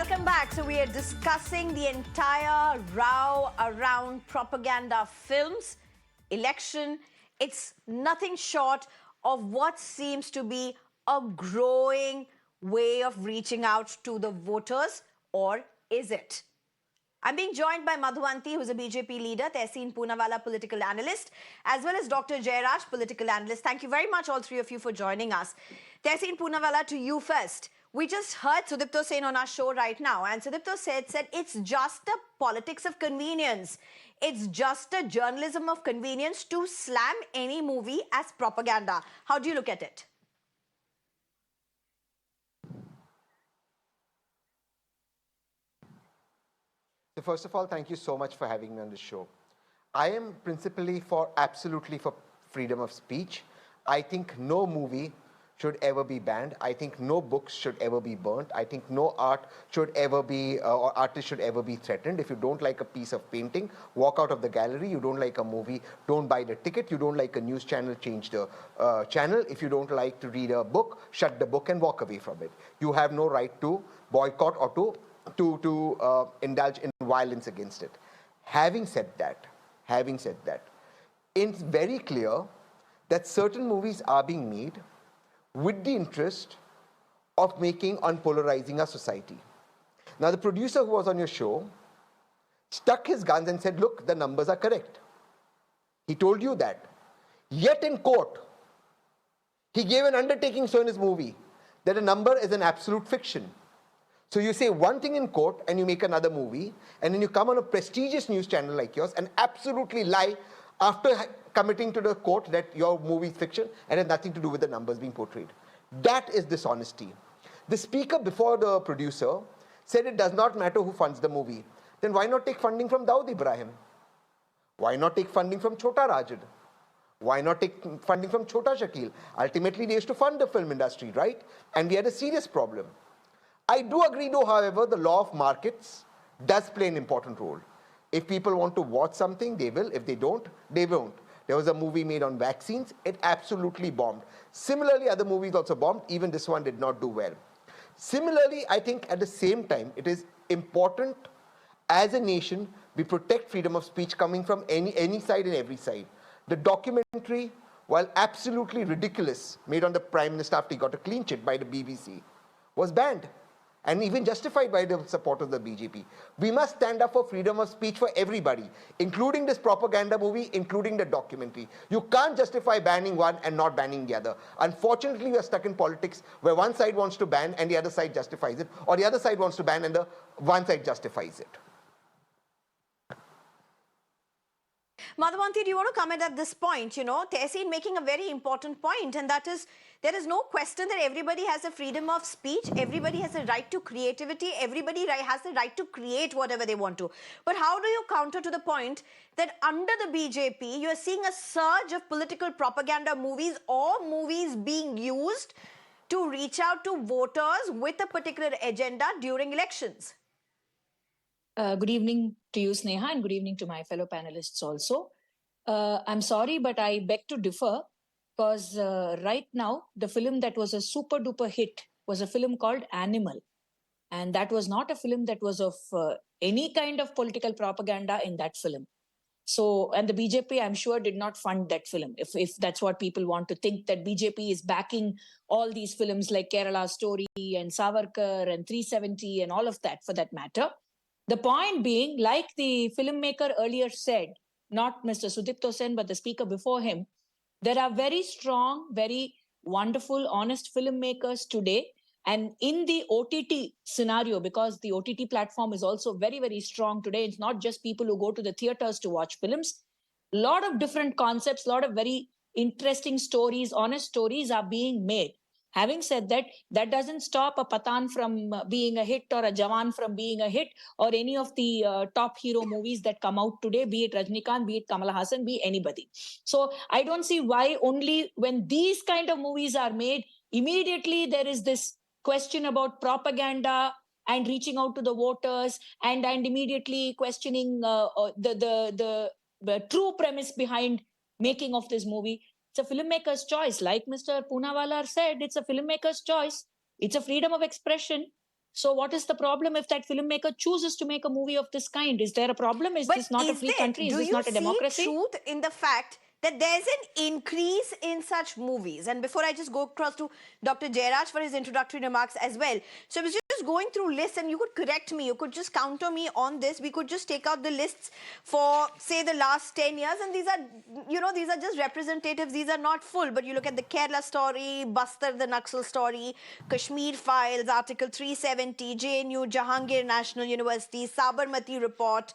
Welcome back. So we are discussing the entire row around propaganda films, election. It's nothing short of what seems to be a growing way of reaching out to the voters, or is it? I'm being joined by Madhuvanti, who's a BJP leader, Tehseen Poonawalla, political analyst, as well as Dr. Jairaj, political analyst. Thank you very much, all three of you, for joining us. Tehseen Poonawalla, to you first. We just heard Sudipto Sen on our show right now, and Sudipto said it's just a politics of convenience. It's just a journalism of convenience to slam any movie as propaganda. How do you look at it? So first of all, thank you so much for having me on the show. I am principally absolutely for freedom of speech. I think no movie should ever be banned. I think no books should ever be burnt. I think no art should ever be, or artist should ever be threatened. If you don't like a piece of painting, walk out of the gallery. You don't like a movie, don't buy the ticket. You don't like a news channel, change the channel. If you don't like to read a book, shut the book and walk away from it. You have no right to boycott or to indulge in violence against it. Having said that, it's very clear that certain movies are being made with the interest of polarizing our society. Now, the producer who was on your show stuck his guns and said, look, the numbers are correct. He told you that. Yet in court, he gave an undertaking so in his movie that a number is an absolute fiction. So you say one thing in court and you make another movie, and then you come on a prestigious news channel like yours and absolutely lie after committing to the court that your movie is fiction and has nothing to do with the numbers being portrayed. That is dishonesty. The speaker before the producer said it does not matter who funds the movie. Then why not take funding from Dawood Ibrahim? Why not take funding from Chota Rajad? Why not take funding from Chota Shakil? Ultimately, they used to fund the film industry, right? And we had a serious problem. I do agree though, however, the law of markets does play an important role. If people want to watch something, they will. If they don't, they won't. There was a movie made on vaccines. It absolutely bombed. Similarly, other movies also bombed. Even this one did not do well. Similarly, I think at the same time, it is important as a nation, we protect freedom of speech coming from any side and every side. The documentary, while absolutely ridiculous, made on the Prime Minister after he got a clean chit by the BBC, was banned. And even justified by the supporters of the BJP. We must stand up for freedom of speech for everybody, including this propaganda movie, including the documentary. You can't justify banning one and not banning the other. Unfortunately, we are stuck in politics where one side wants to ban and the other side justifies it, or the other side wants to ban and the one side justifies it. Madhuvanti, do you want to comment at this point? You know, Tehseen making a very important point, and that is, there is no question that everybody has a freedom of speech, everybody has a right to creativity, everybody has the right to create whatever they want to. But how do you counter to the point that under the BJP, you are seeing a surge of political propaganda movies or movies being used to reach out to voters with a particular agenda during elections? Good evening to you, Sneha, and good evening to my fellow panelists also. I'm sorry, but I beg to differ because right now, the film that was a super duper hit was a film called Animal. And that was not a film that was of any kind of political propaganda in that film. So, and the BJP, I'm sure, did not fund that film. If that's what people want to think, that BJP is backing all these films like Kerala Story and Savarkar and 370 and all of that for that matter. The point being, like the filmmaker earlier said, not Mr. Sudipto Sen, but the speaker before him, there are very strong, very wonderful, honest filmmakers today. And in the OTT scenario, because the OTT platform is also very, very strong today, it's not just people who go to the theaters to watch films. A lot of different concepts, a lot of very interesting stories, honest stories are being made. Having said that, that doesn't stop a Pathan from being a hit or a Jawan from being a hit or any of the top hero movies that come out today, be it Rajnikant, be it Kamal Hassan, be anybody. So I don't see why only when these kind of movies are made, immediately there is this question about propaganda and reaching out to the voters and immediately questioning the true premise behind making of this movie. It's a filmmaker's choice. Like Mr. Poonawalla said, it's a filmmaker's choice. It's a freedom of expression. So what is the problem if that filmmaker chooses to make a movie of this kind? Is there a problem? Is But this not a is free there, country? Is do this you not a see democracy? truth in the fact that there's an increase in such movies? And before I just go across to Dr. Jairaj for his introductory remarks as well. So I was just going through lists, and you could correct me, you could just counter me on this. We could just take out the lists for, say, the last 10 years, and these are, these are just representatives, these are not full. But you look at the Kerala story, Bastar, the Naxal story, Kashmir Files, Article 370, JNU, Jahangir National University, Sabarmati Report.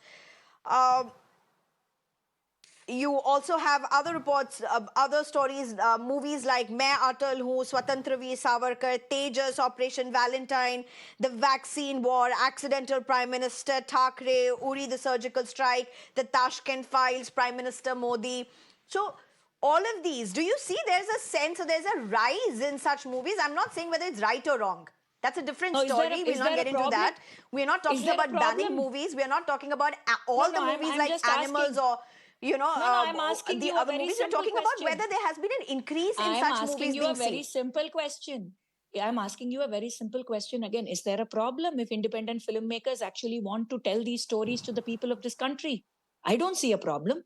You also have other reports, other stories, movies like Main Atal Hu, Swatantra Veer Savarkar, Tejas, Operation Valentine, The Vaccine War, Accidental Prime Minister Thackeray, Uri the Surgical Strike, The Tashkent Files, Prime Minister Modi. So all of these, do you see there's a sense, or there's a rise in such movies? I'm not saying whether it's right or wrong. That's a different No, story. We'll not get into that. We're not talking there a about banning problem? movies. We're not talking about all the movies I'm like just Animals asking. or I'm asking the you a other very movies. We're simple talking about question. whether there has been an increase in I am such asking movies you being a very seen. simple question. I'm asking you a very simple question again. Is there a problem if independent filmmakers actually want to tell these stories to the people of this country? I don't see a problem.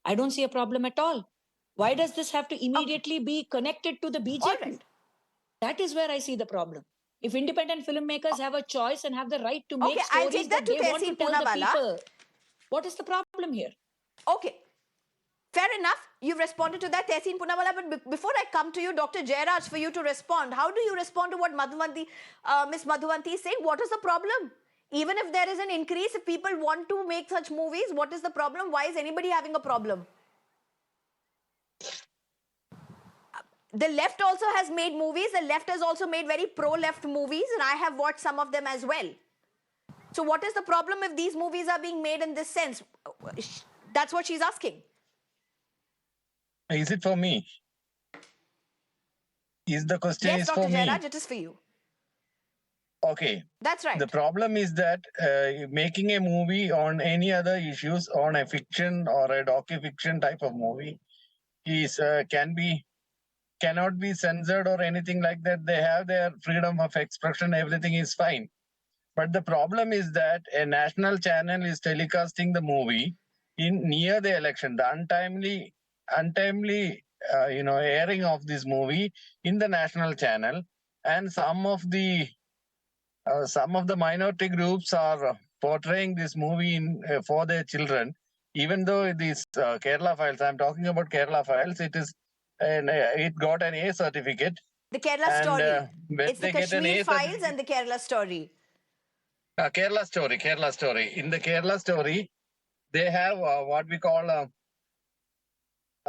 I don't see a problem at all. Why does this have to immediately be connected to the BJP? All right. That is where I see the problem. If independent filmmakers have a choice and have the right to make Okay, I'll stories take that to they want to Tehseen tell the Poonawalla. people, what is the problem here? Okay. Fair enough. You've responded to that, Tehseen Poonawalla. But before I come to you, Dr. Jairaj, for you to respond, how do you respond to what Miss Madhuvanti is saying? What is the problem? Even if there is an increase, if people want to make such movies, what is the problem? Why is anybody having a problem? The left also has made movies. The left has also made very pro-left movies, and I have watched some of them as well. So what is the problem if these movies are being made in this sense? That's what she's asking. Is it for me? Is the question Yes, is Dr. for me? Jairaj, it is for you. Okay. That's right. The problem is that making a movie on any other issues, on a fiction or a docu-fiction type of movie, is cannot be censored or anything like that. They have their freedom of expression. Everything is fine. But the problem is that a national channel is telecasting the movie in near the election. The untimely airing of this movie in the national channel, and some of the minority groups are portraying this movie in for their children. Even though these Kerala Files, I'm talking about Kerala Files, it got an A certificate. The Kerala story. When It's the they get an Kashmir A Files and the Kerala story. Kerala story. In the Kerala story, they have what we call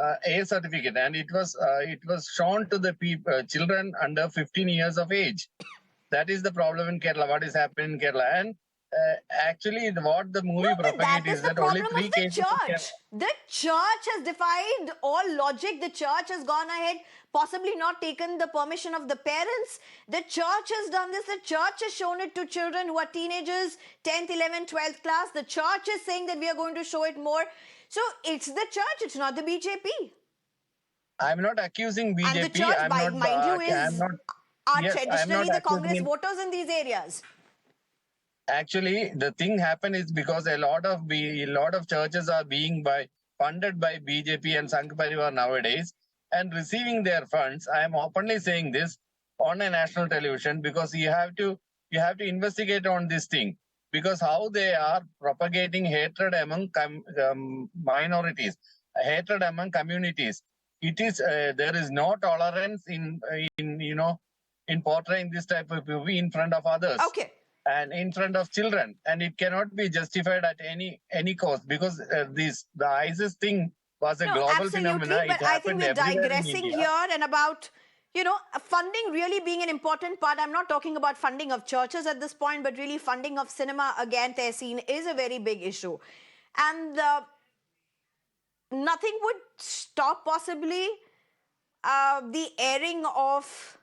A certificate, and it was shown to the children under 15 years of age. That is the problem in Kerala. What is happening in Kerala, and actually, what the movie No, but that propagates is is the that only problem 3 of the cases of Kerala. church. The church has defied all logic. The church has gone ahead, possibly not taken the permission of the parents. The church has done this. The church has shown it to children who are teenagers, 10th, 11th, 12th class. The church is saying that we are going to show it more. So it's the church, it's not the BJP. I'm not accusing BJP. And the church, mind you, are Yes, I'm traditionally not the Congress accusing. voters in these areas. Actually, the thing happened is because a lot of churches are being funded by BJP and Sangh Parivar nowadays and receiving their funds. I am openly saying this on a national television because you have to investigate on this thing, because how they are propagating hatred among minorities, hatred among communities. It is there is no tolerance in portraying this type of movie in front of others. Okay. And in front of children, and it cannot be justified at any cost, because the ISIS thing was a global phenomenon. But I think we're digressing here, and about funding really being an important part. I'm not talking about funding of churches at this point, but really funding of cinema again, Tehseen, is a very big issue, and nothing would stop possibly the airing of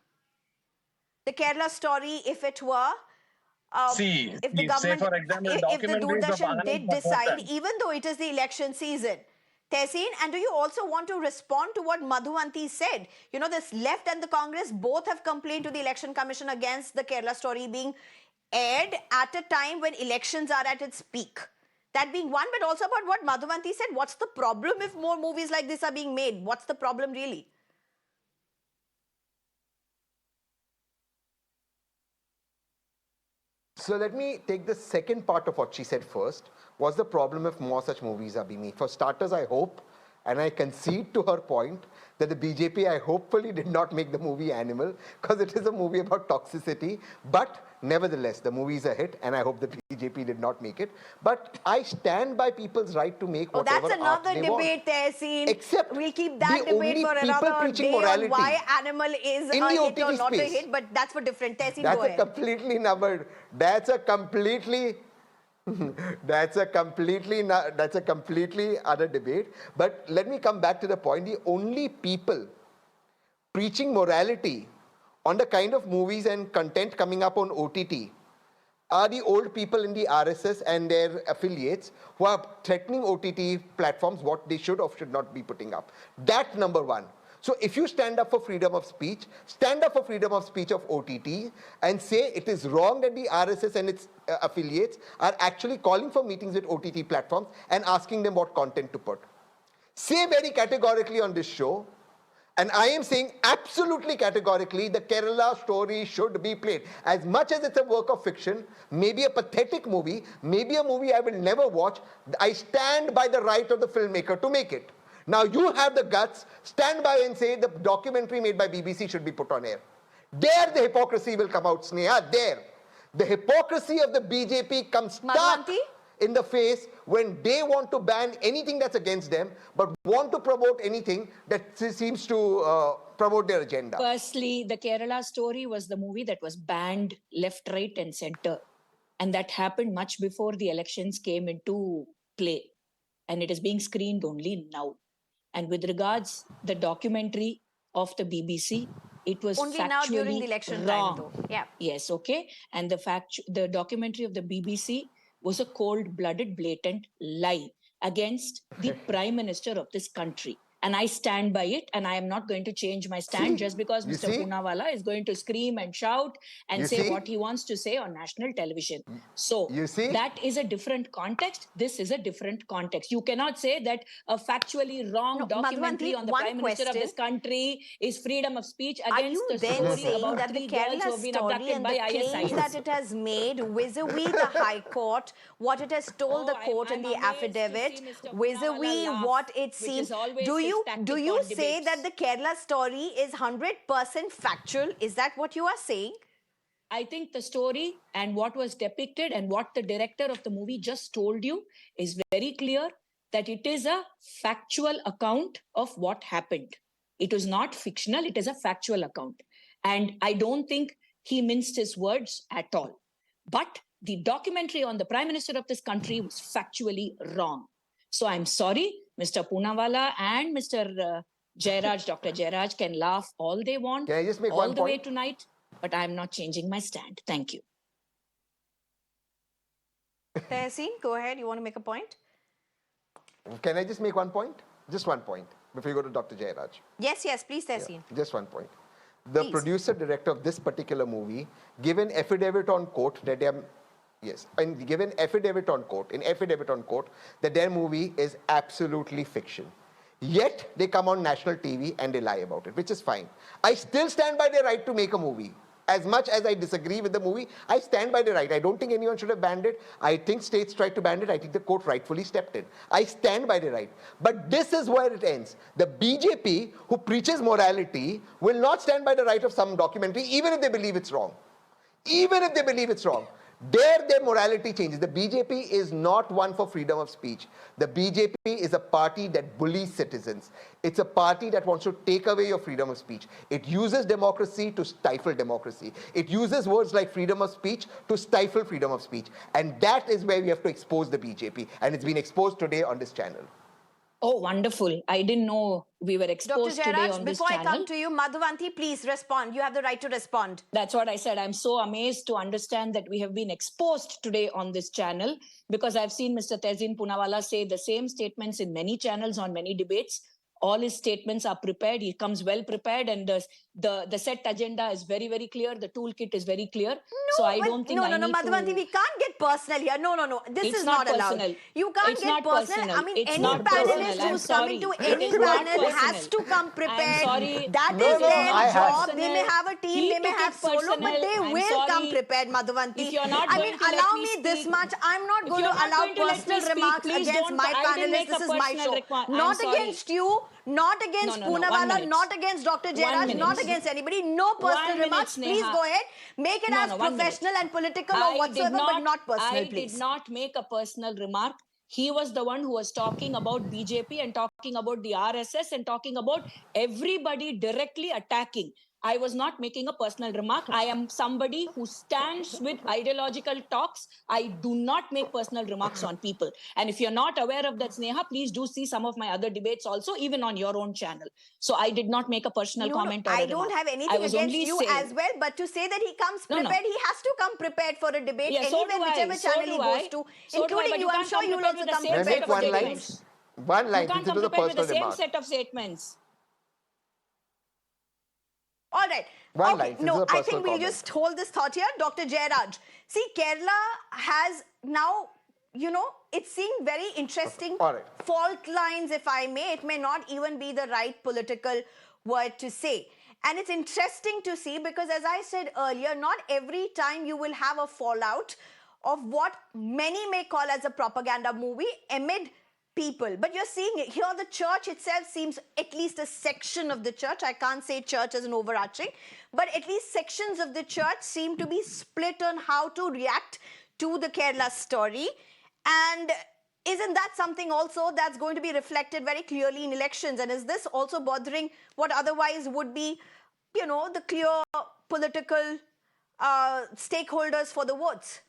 the Kerala story if it were. If the government, for example, if the Doordarshan did decide, even though it is the election season, Tehseen, and do you also want to respond to what Madhuvanti said? This left and the Congress both have complained to the Election Commission against the Kerala story being aired at a time when elections are at its peak. That being one, but also about what Madhuvanti said. What's the problem if more movies like this are being made? What's the problem really? So let me take the second part of what she said first. What's the problem if more such movies are being made? For starters, I hope, and I concede to her point, that the BJP, I hopefully did not make the movie Animal, because it is a movie about toxicity. But nevertheless, the movie is a hit, and I hope the BJP did not make it. But I stand by people's right to make whatever that's art another they want. debate, Tehseen. Except we'll keep that the debate only for people another preaching day morality on why Animal is in a the hit or OTT not a space. hit, but that's for different. Tehseen, That's go a ahead. completely numbered. That's a completely that's a completely other debate. But let me come back to the point. The only people preaching morality on the kind of movies and content coming up on OTT are the old people in the RSS and their affiliates who are threatening OTT platforms what they should or should not be putting up. That's number one. So if you stand up for freedom of speech, stand up for freedom of speech of OTT and say it is wrong that the RSS and its affiliates are actually calling for meetings with OTT platforms and asking them what content to put. Say very categorically on this show, and I am saying absolutely categorically, the Kerala story should be played. As much as it's a work of fiction, maybe a pathetic movie, maybe a movie I will never watch, I stand by the right of the filmmaker to make it. Now you have the guts, stand by and say the documentary made by BBC should be put on air. There the hypocrisy will come out, Sneha, there. The hypocrisy of the BJP comes stark Madhuvanti? in the face when they want to ban anything that's against them, but want to promote anything that seems to promote their agenda. Firstly, the Kerala story was the movie that was banned left, right, and center. And that happened much before the elections came into play. And it is being screened only now. And with regards the documentary of the BBC, it was Only factually now during the election wrong. time, though. Yeah. Yes, okay. And the documentary of the BBC was a cold-blooded, blatant lie against the Prime Minister of this country. And I stand by it, and I am not going to change my stand just because Mr. Poonawalla is going to scream and shout and say what he wants to say on national television. So that is a different context. This is a different context. You cannot say that a factually wrong documentary on the Prime Minister of this country is freedom of speech against the story about that three the girls who Kerala have been story abducted and by the claims ISIS. that it has made vis-a-vis the High Court, what it has told the court in the affidavit, vis-a-vis what it seems. Do you say that the Kerala story is 100% factual? Is that what you are saying? I think the story and what was depicted and what the director of the movie just told you is very clear that it is a factual account of what happened. It was not fictional, it is a factual account. And I don't think he minced his words at all. But the documentary on the Prime Minister of this country was factually wrong. So I'm sorry, Mr. Poonawalla and Mr. Jairaj, Dr. Jairaj can laugh all they want, Can I just make all one the way point? tonight, but I'm not changing my stand. Thank you. Tehseen, go ahead. You want to make a point? Can I just make one point? Just one point before you go to Dr. Jairaj. Yes, please, Tehseen. Just one point. The producer director of this particular movie gave an affidavit on court that they are, and given affidavit on court that their movie is absolutely fiction. Yet they come on national TV and they lie about it, which is fine. I still stand by their right to make a movie. As much as I disagree with the movie, I stand by the right. I don't think anyone should have banned it. I think states tried to ban it. I think the court rightfully stepped in. I stand by the right. But this is where it ends. The BJP, who preaches morality, will not stand by the right of some documentary, even if they believe it's wrong. Even if they believe it's wrong. Their morality changes. The BJP is not one for freedom of speech. The BJP is a party that bullies citizens. It's a party that wants to take away your freedom of speech. It uses democracy to stifle democracy. It uses words like freedom of speech to stifle freedom of speech. And that is where we have to expose the BJP. And it's been exposed today on this channel. Oh, wonderful. I didn't know we were exposed Dr. today Jairaj, on this before channel. I come to you, Madhuvanti, please respond. You have the right to respond. That's what I said. I'm so amazed to understand that we have been exposed today on this channel because I've seen Mr. Tehseen Poonawalla say the same statements in many channels on many debates. All his statements are prepared. He comes well prepared, and the set agenda is very, very clear. The toolkit is very clear. So I don't think I need Madhavanti, to... we can't get personal here. No. This It's is not not allowed. personal. You can't It's get not personal. I personal. mean, It's any not panelist personal. I'm who's coming to sorry. any It is not panel has personal. to come I'm prepared. sorry. That It is is their not job. They personal. may have a team, He they may took have it solo, but personal. they I'm will come sorry. prepared, Madhavanti. If you're not I going mean, to let allow me me this speak, much. I'm not if going you're to not allow going to let me personal speak, remarks please against don't. my I didn't panelists. make This a is my personal show. request. I'm Not sorry. against you, not against No. 1 Poonawala, minute. not against Dr. 1 Jairaj, minute. not against anybody. No 1 personal minute, remarks. Please Sneha. go ahead. Make it as 1 minute. professional and political or I did whatsoever, but not personal, I please. did not make a personal remark. He was the one who was talking about BJP and talking about the RSS and talking about everybody directly attacking. I was not making a personal remark. I am somebody who stands with ideological talks. I do not make personal remarks on people. And if you're not aware of that, Sneha, please do see some of my other debates also, even on your own channel. So I did not make a personal comment or a I remark. don't have I anything was against only you saying, as well, but to say that he comes No, no. prepared, he has to come prepared for a debate Yeah, so anywhere, do I. whichever So channel do he goes I. to, So do I, including but you. you I'm can't sure come you will prepared also with the come same May I prepared set make of for one line? debates. statements. One You line, can't since it come was a prepared with the personal same remark. set of statements. All right. One Okay. line, since No, it's a I personal think we'll comment. just hold this thought here. Dr. Jairaj. See, Kerala has now, it's seeing very interesting All right. fault lines, if I may. It may not even be the right political word to say. And it's interesting to see because, as I said earlier, not every time you will have a fallout of what many may call as a propaganda movie amid people. But you're seeing it here, the church itself seems, at least a section of the church, I can't say church as an overarching, but at least sections of the church seem to be split on how to react to the Kerala story. And isn't that something also that's going to be reflected very clearly in elections? And is this also bothering what otherwise would be, the clear political stakeholders for the votes?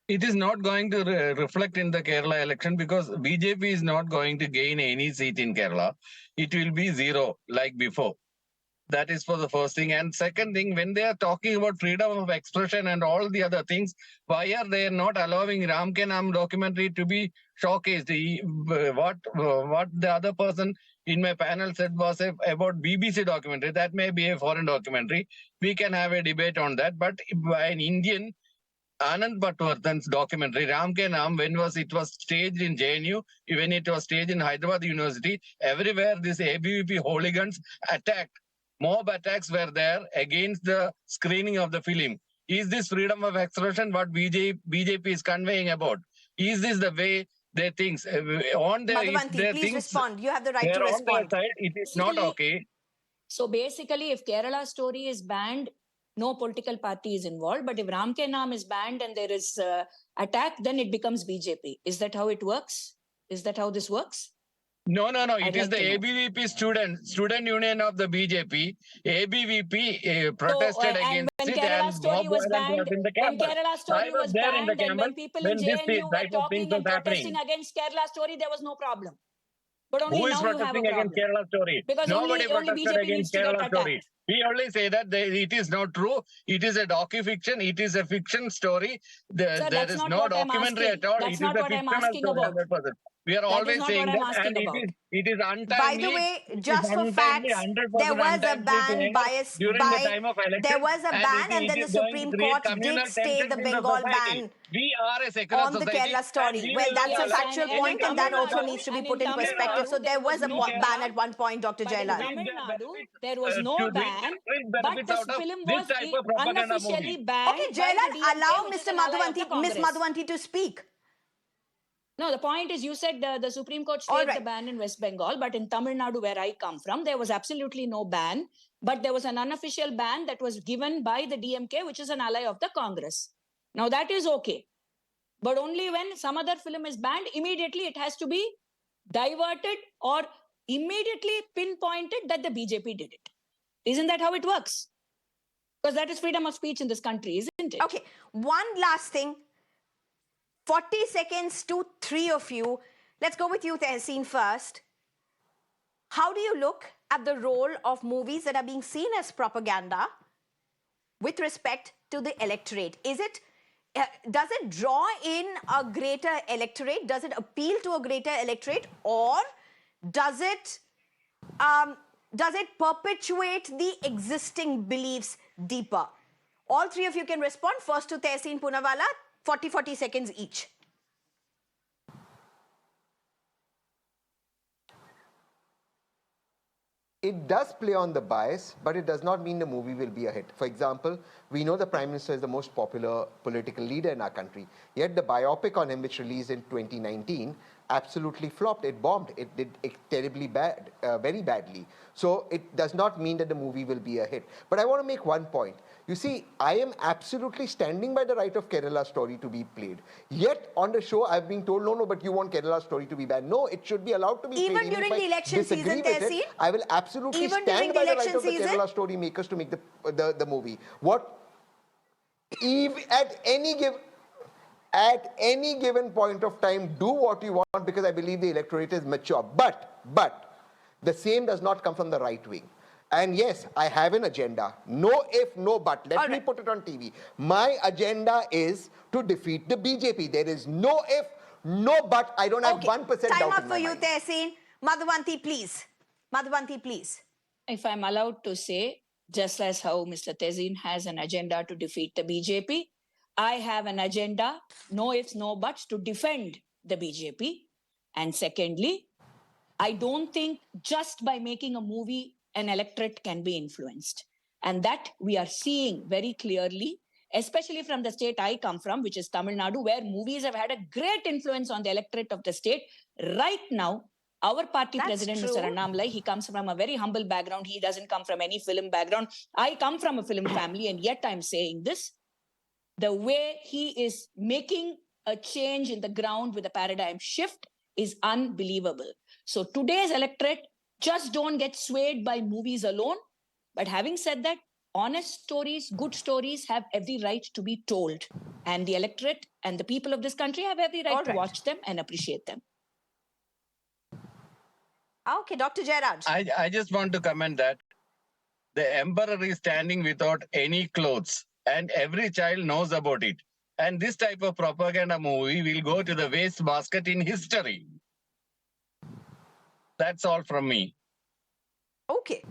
It is not going to reflect in the Kerala election because BJP is not going to gain any seat in Kerala. It will be zero like before. That is for the first thing. And second thing, when they are talking about freedom of expression and all the other things, why are they not allowing Ram Ke Naam documentary to be showcased? What the other person in my panel said was about BBC documentary. That may be a foreign documentary. We can have a debate on that. But by an Indian, Anand Patwardhan's documentary, Ram Ke Naam, it was staged in JNU, when it was staged in Hyderabad University, everywhere these ABVP hooligans attacked. Mob attacks were there against the screening of the film. Is this freedom of expression what BJP is conveying about? Is this the way they think? Madhavanti, please respond. You have the right to They're on their respond. side, it is not okay. So basically, if Kerala story is banned, no political party is involved. But if Ram Ke Naam is banned and there is attack, then it becomes BJP. Is that how it works? Is that how this works? No. I'd It is like the to know. ABVP student union of the BJP. ABVP protested and against when it, Kerala and story mob was violence was banned, in the when campus. Kerala I story was was there in the banned, and campus when people in when this JNU were type of things talking was and protesting happening. against Kerala story, there was no problem. But only Who is now you have a protesting against problem. Kerala story? Because Nobody only protested BJP needs against to get Kerala story. attacked. We only say that it is not true. It is a docu-fiction. It is a fiction story. Sir, There that's is not no what I'm documentary asking. at all. That's It is not a what I'm fictional asking story, about. 100%. We are That is always not saying what I'm that, asking and about. it is By the untimely. way, It is just for untimely, facts, 100% untimely to air during the time of there election, was a and ban, and it then the is going to Supreme create Court did communal stay the tensions in the Bengal society. ban We are a secular on the society, Kerala and story. we Well, will not that's a allow factual And point, in and that Tamil also Nadu, needs to be and in put in Tamil perspective. So Nadu, there was a no ban ban. at one point, Dr. But in Jailan. Tamil reap the Nadu, benefits, there was no to ban. reap But benefits this out of film this was type of propaganda movie. unofficially banned Okay, by the Jailan, DMK, allow which is Mr. an ally of the Madhavanti, Miss Congress. Madhavanti to speak. No, the point is you said the Supreme Court All stayed the right. ban in West Bengal, but in Tamil Nadu, where I come from, there was absolutely no ban. But there was an unofficial ban that was given by the DMK, which is an ally of the Congress. Now that is okay. But only when some other film is banned, immediately it has to be diverted or immediately pinpointed that the BJP did it. Isn't that how it works? Because that is freedom of speech in this country, isn't it? Okay, one last thing. 40 seconds to three of you. Let's go with you, Tehseen, first. How do you look at the role of movies that are being seen as propaganda with respect to the electorate? Does it draw in a greater electorate? Does it appeal to a greater electorate? Or does it Does it perpetuate the existing beliefs deeper? All three of you can respond. First to Tehseen Poonawalla, 40 seconds each. It does play on the bias, but it does not mean the movie will be a hit. For example, we know the Prime Minister is the most popular political leader in our country, yet the biopic on him, which released in 2019, absolutely flopped. It bombed. It did terribly bad, very badly. So it does not mean that the movie will be a hit. But I want to make one point. You see, I am absolutely standing by the right of Kerala's story to be played. Yet on the show, I've been told, no, but you want Kerala's story to be bad. No, it should be allowed to be Even played. during the election season, Tehseen? I will absolutely Even stand during by the the right of the election Kerala story makers to make the movie. What? At any given point of time, do what you want, because I believe the electorate is mature. But the same does not come from the right wing. And yes, I have an agenda. No if, no but. Let me put it on TV. My agenda is to defeat the BJP. There is no if, no but. I don't have 1% doubt in my mind. Time up for you, Tehseen. Madhavanti, please. Madhavanti, please. If I'm allowed to say, just as how Mr. Tehseen has an agenda to defeat the BJP, I have an agenda, no ifs, no buts, to defend the BJP. And secondly, I don't think just by making a movie, an electorate can be influenced. And that we are seeing very clearly, especially from the state I come from, which is Tamil Nadu, where movies have had a great influence on the electorate of the state. Right now, our party president, Mr. Annamalai, he comes from a very humble background. He doesn't come from any film background. I come from a film family, and yet I'm saying this. The way he is making a change in the ground with a paradigm shift is unbelievable. So today's electorate just don't get swayed by movies alone. But having said that, honest stories, good stories have every right to be told. And the electorate and the people of this country have every right to watch them and appreciate them. Okay, Dr. Jairaj. I just want to comment that the emperor is standing without any clothes, and every child knows about it. And this type of propaganda movie will go to the waste basket in history. That's all from me. Okay.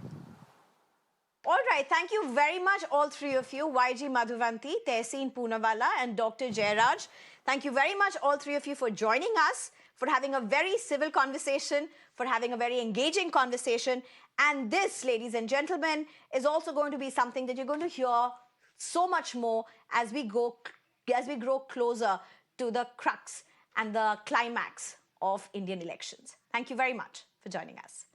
All right. Thank you very much, all three of you, YG Madhavanti, Tehseen Poonawalla, and Dr. Jairaj. Thank you very much, all three of you, for joining us, for having a very civil conversation, for having a very engaging conversation. And this, ladies and gentlemen, is also going to be something that you're going to hear so much more as we grow closer to the crux and the climax of Indian elections. Thank you very much for joining us.